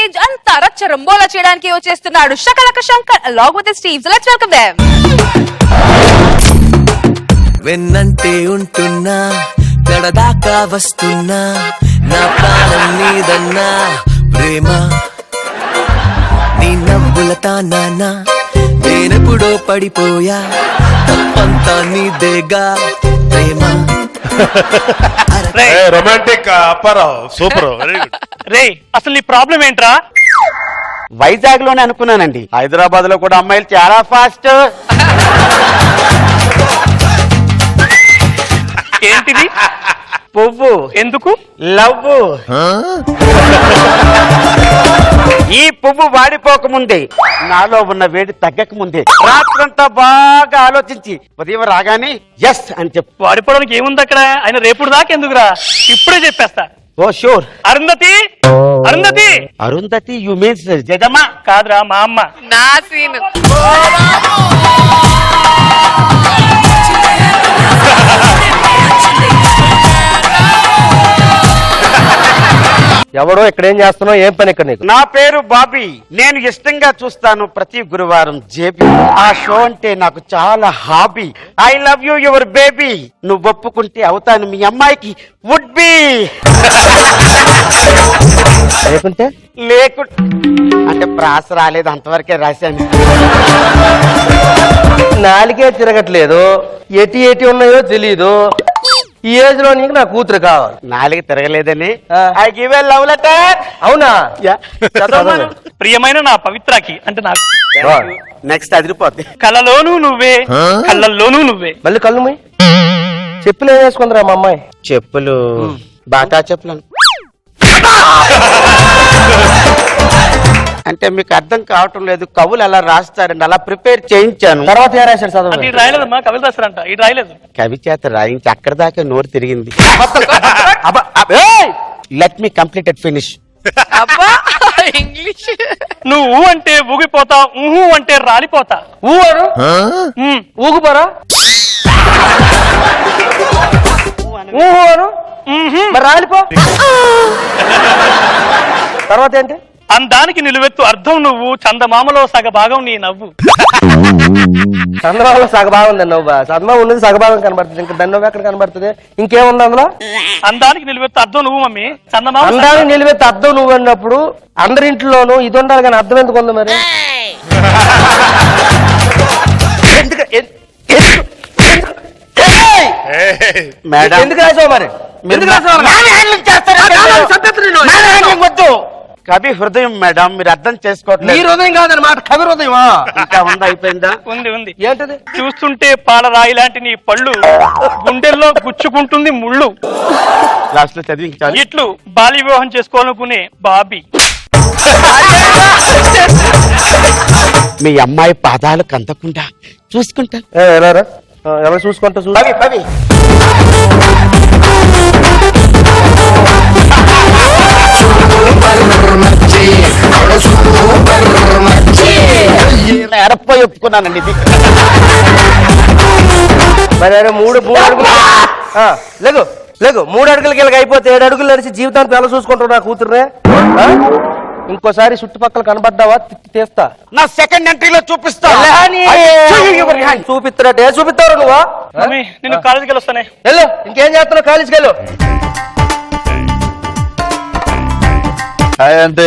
Stage అంతా రచ్చరంబోలా చేయడానికి వచ్చేస్తున్నాడు Shakalaka Shankar along with his teams. Let's welcome them. వెన్నంటే ఉంటున్నా కడదాకా వస్తున్నా నా ప్రాణం నీదన్నా ప్రేమ నీ నవ్వుల తానా నేనెప్పుడో పడిపోయా తప్పంతా నీదేగా ప్రేమ. Romantic Apparao super very good. రే అసలు నీ ప్రాబ్లం ఏంట్రా? వైజాగ్ లోనే అనుకున్నానండి, హైదరాబాద్ లో కూడా అమ్మాయిలు చాలా ఫాస్ట్. ఏంటిది? పువ్వు. ఎందుకు? లవ్. ఈ పువ్వు వాడిపోకముందే, నాలో ఉన్న వేడి తగ్గక ముందే రాత్రంతా బాగా ఆలోచించి ఉదయం రాగానే ఎస్ అని చెప్పు. వాడిపోవడానికి ఏముంది అక్కడ? ఆయన రేపుడు దాకా ఎందుకురా, ఇప్పుడే చెప్పేస్తా. Oh sure. Arundhati, Arundhati. Arundhati you means Jagamma? కాదురా, మా అమ్మ. నా సీన్ ఎవడో ఇక్కడ ఏం చేస్తున్నావు? ఏం పని ఇక్కడ నీకు? నా పేరు బాబీ. నేను ఇష్టంగా చూస్తాను ప్రతి గురువారం జేబీ. ఆ షో అంటే నాకు చాలా hobby. I love you your baby. నువ్వు ఒప్పుకుంటే అవుతాను మీ అమ్మాయికి వుడ్ బి. లేకుంటే అంటే ప్రాస రాలేదు, అంతవరకే రాశాను. నాలుగే తిరగట్లేదు, ఎటి ఉన్నాయో తెలీదు. ఈ ఏజ్ లో నీకు నా కూతురు కావాలి. నాలుగు తిరగలేదని I give a love letter. అవునా? ప్రియమైన నా పవిత్రకి అంటే నాకు నెక్స్ట్ అదిరిపోద్ది. కళ్ళలోనూ నువ్వే, కళ్ళల్లోనూ నువ్వే. మళ్ళీ కళ్ళు మూయి. చెప్పులు ఏం వేసుకుందిరా మా అమ్మాయి? చెప్పులు బాటా చెప్పులు. అంటే మీకు అర్థం కావటం లేదు, కవులు అలా రాస్తారండి, అలా ప్రిపేర్ చేయించాను. తర్వాత ఏ రాశాడు చదవ? ఇటు రాయలేదమ్మా, కవిత రాస్తారంట. ఇటు రాయలేదు. కవి చేత రాయించి అక్కడ దాకా నోరు తిరిగింది. Let me completed finish. అబ్బా ఇంగ్లీష్. నువ్వు అంటే ఊగిపోతా, ఊహు అంటే రాలిపోతా. ఊరు ఊగుపోరా, ఊహు మరి రాలిపో. తర్వాత ఏంటి? అందానికి నిలువెత్తు అర్థం నువ్వు, చందమామలో సగభాగం నీ నవ్వు. చంద్రబాబులో సగభాగం నవ్వు, చంద్రబాబు ఉన్నది సగభాగం కనబడుతుంది, ఇంకా దాన్ని ఎక్కడ కనబడుతుంది? ఇంకేముంది అందులో? అందానికి నిలువెత్తు అర్థం నువ్వు మమ్మీ, చందమామ. అందానికి నిలువెత్తి అర్థం నువ్వు అన్నప్పుడు అందరింట్లోనూ ఇది ఉండాలి కానీ అర్థం ఎందుకు ఉంది మరి? మేడం ఎందుకు రాసావు మరి? వద్దు, కవి హృదయం మేడం, మీరు అర్థం చేసుకోవట్లేదు. నీ హృదయం కాదన్నమాట, కవి హృదయమా? ఇంకా ఉందా? అయిపోయిందా? ఉంది. ఏంటది? చూస్తుంటే పాలరాయి లాంటి నీ పళ్ళు, గుండెల్లో గుచ్చుకుంటుంది ముళ్ళు. లాస్ట్ లో చదివించాలి. ఇట్లు బాల్య వివాహం చేసుకోవాలనుకునే బాబీ. మీ అమ్మాయి పాదాలు కందకుండా చూసుకుంటా. ఎవరు చూసుకుంటా? పవి పవి ఎరపోయి ఒప్పుకున్నానండి ఇది. మరి మూడు అడుగులు లేగు లేగు 3 అడుగులకి వెళ్ళకి అయిపోతే 7 అడుగులు నడిచి జీవితాంతం ఎలా చూసుకుంటావు నా కూతుర్నే? ఇంకోసారి చుట్టుపక్కల కనబడ్డావా తీస్తా. నా సెకండ్ ఎంట్రీలో చూపిస్తా. చూపిస్తున్నట్టు ఏ చూపిస్తావు నువ్వు? మమ్మీ నేను కాలేజీకి వెళ్ళొస్తానే. వెళ్ళు, ఇంకేం చేస్తున్నావు? కాలేజీకి వెళ్ళు. అంటే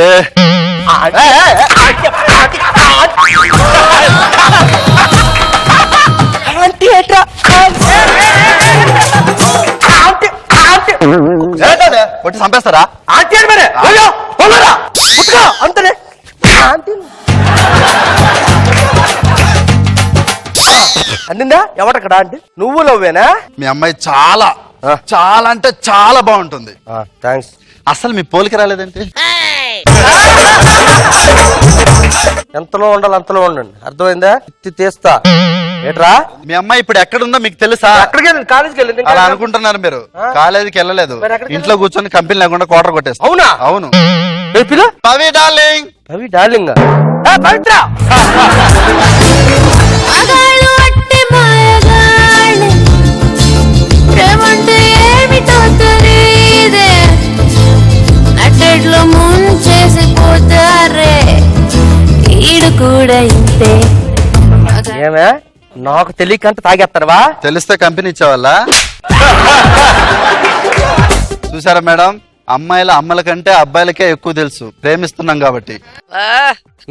కొట్టి చంపేస్తారా? అంతనే అందిందా? ఎవడక్కడ అంటే నువ్వు లవ్వేనా? మీ అమ్మాయి చాలా చాలా అంటే చాలా బాగుంటుంది. థ్యాంక్స్. అసలు మీ పోలికి రాలేదంటే ఎంతలో ఉండాలి అంతలో ఉండండి, అర్థమైందా? తీస్తా. ఏట్రా మీ అమ్మాయి ఇప్పుడు ఎక్కడుందో మీకు తెలుసా? అక్కడికి కాలేజీకి వెళ్ళింది. అలా అనుకుంటున్నారు మీరు. కాలేజీకి వెళ్ళలేదు, ఇంట్లో కూర్చొని కంపెనీ లేకుండా క్వార్టర్ కొట్టేస్తా. అవునా? అవును. పవి డార్లింగ్. పవి డార్లింగ్ పవిత్ర ముంచేసిపోతా కూడా ఇంతే ఏమే నాకు తెలియకంత తాగేస్తారవా? తెలిస్తే కంపెనీ ఇచ్చేవాళ్ళ. చూసారా మేడం, అమ్మాయిల అమ్మల కంటే అబ్బాయిలకే ఎక్కువ తెలుసు, ప్రేమిస్తున్నాం కాబట్టి.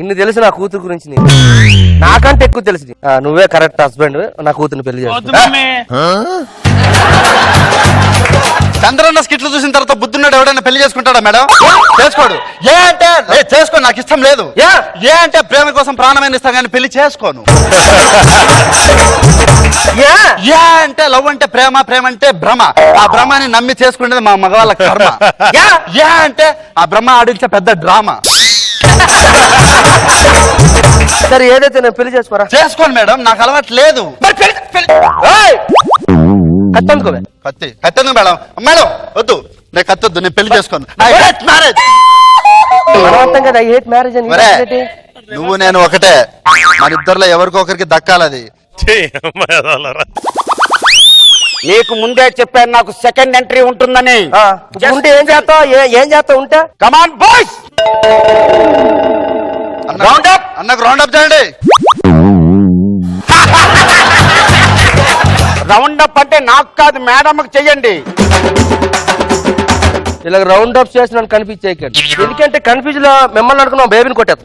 ఇన్ని తెలుసు నా కూతురు గురించి నీకు. నాకంటే ఎక్కువ తెలుసు నువ్వే కరెక్ట్ హస్బెండ్ నా కూతురుని పెళ్లి చేస్తా. చంద్రన్న స్కిట్లు చూసిన తర్వాత బుద్ధున్నాడు ఎవడైనా పెళ్లి చేసుకుంటాడా మేడం? చేసుకోడు. ఏ అంటే చేసుకో, నాకు ఇష్టం లేదు. ఏ అంటే ప్రేమ కోసం ప్రాణమైన ఇస్తాను కానీ పెళ్లి చేసుకోను. ఏ అంటే లవ్ అంటే ప్రేమ, ప్రేమ అంటే భ్రమ, ఆ భ్రమని నమ్మి చేసుకునేది మా మగవాళ్ళ కర్మ. ఏ అంటే ఆ బ్రహ్మ ఆడించే పెద్ద డ్రామా. సరే ఏదైతే నేను పెళ్లి చేసుకోరా? చేసుకోను మేడం, నాకు అలవాటు లేదు. కత్తందుకోవే. కత్తి కత్తెందుకు మేడం? మేడం వద్దు, నేను కత్తొద్దు, నేను పెళ్లి చేసుకోను. మ్యారేజ్ బలవంతం కదా, ఐ హేట్ మ్యారేజ్ అని. నువ్వు నేను ఒకటే, మన ఇద్దరులో ఎవరికొకరికి దక్కాలది. నీకు ముందే చెప్పాను నాకు సెకండ్ ఎంట్రీ ఉంటుందని. ఉంటే ఏం చేస్తావు? ఏం చేస్తావు ఉంటే? Come on boys, round up. అన్నకు రౌండ్ అప్ చేయండి. రౌండ్ అప్ అంటే నాకు కాదు మేడంకి చెయ్యండి. ఇలా రౌండ్ అప్ చేసి నన్ను కన్ఫ్యూజ్ చేయకండి. ఎందుకంటే కన్ఫ్యూజ్ లో మిమ్మల్ని అనుకున్నాం బేబీని కొట్టేది.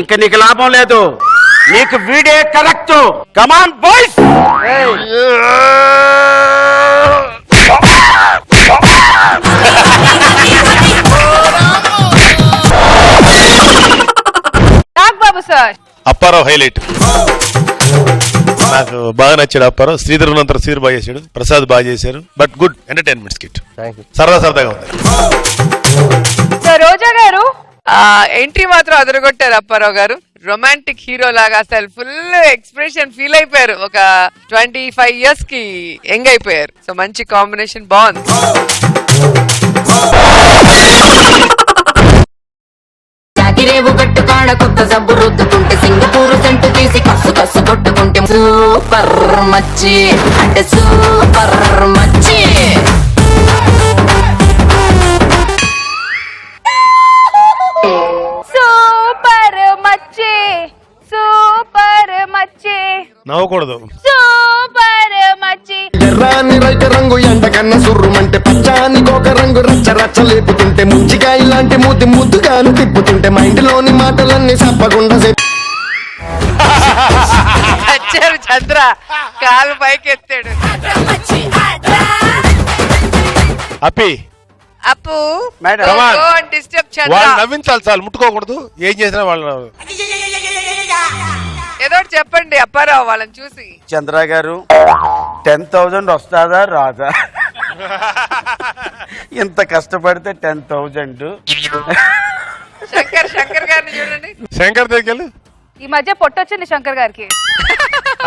ఇంకా నీకు లాభం లేదు, నీకు వీడే correct. Come on boys. Nagababu sir. Apparao highlight, నాకు బాగా నచ్చాడు అప్పారావు. శ్రీధర్ ఉన్నంత శ్రీధర్ బాగా చేశాడు, ప్రసాద్ బాగా చేశారు. బట్ గుడ్ ఎంటర్టైన్మెంట్ స్కిట్, సరదా సరదాగా ఉంది. రోజా గారు ఎంట్రీ మాత్రం అదరగొట్టారు అప్పారావు గారు. రొమాంటిక్ హీరో లాగా అసలు ఫుల్ ఎక్స్ప్రెషన్ ఫీల్ అయిపోయారు. ఒక 25 years కి యంగ్ అయిపోయారు. సో మంచి కాంబినేషన్, బాగుంది. చాకిరేవు కట్టుకాడ కొత్త జబ్బు రుద్దుకుంటే సింగపూరు సెంటు తీసి కస్సు కస్సు కొట్టుకుంటే సూపర్ మచ్చి అంటే సూపర్ మచ్చి. సూపర్ మచ్చి, సూపర్ మచ్చి, నవ్వకూడదు. సూపర్ మచ్చి. ఎర్రాని రైత రంగు ఎండ కన్న సుర్రుమంటే పచ్చాని కోక రంగు రచ్చ రచ్చ లేపుతుంటే ముంచిగా ఇలాంటి మూతి ముద్దుగాను తిప్పుతుంటే మైండ్లోని మాటలన్నీ చెప్పకుండా వచ్చారు చంద్ర, కాలు పైకి ఎత్తాడు. అప్పి అప్పు మేడం. డిస్టర్బ్ చంద్ర. వాళ్ళు నవ్వించాలి చాలు, ముట్టుకోకూడదు. ఏం చేసినా వాళ్ళు ఏదో ఒకటి చెప్పండి అప్పారావు వాళ్ళని చూసి. చంద్ర గారు 10,000 వస్తుందా రాదా? ఇంత కష్టపడితే 10,000. శంకర్ గారిని చూడండి. శంకర్ దగ్గర ఈ మధ్య పొట్టొచ్చింది శంకర్ గారికి.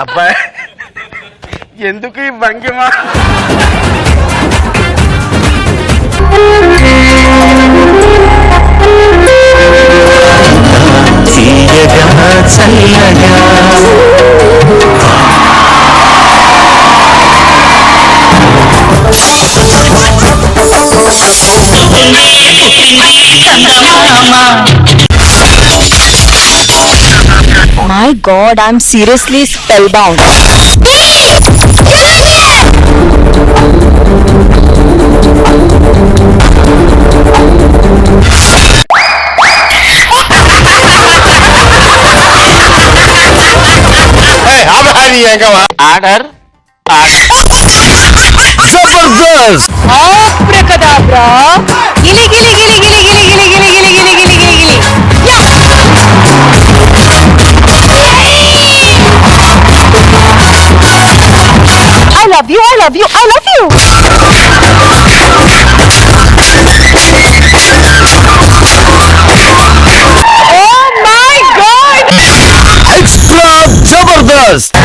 అబ్బాయి ఎందుకు ఈ భంగిమ? My God, I'm seriously spellbound. Order Jabardasth. Abracadabra. Gili gili gili gili gili gili gili gili gili gili gili gili. Yeah. I love you. I love you. I love you. Oh my God. Extra Jabardasth.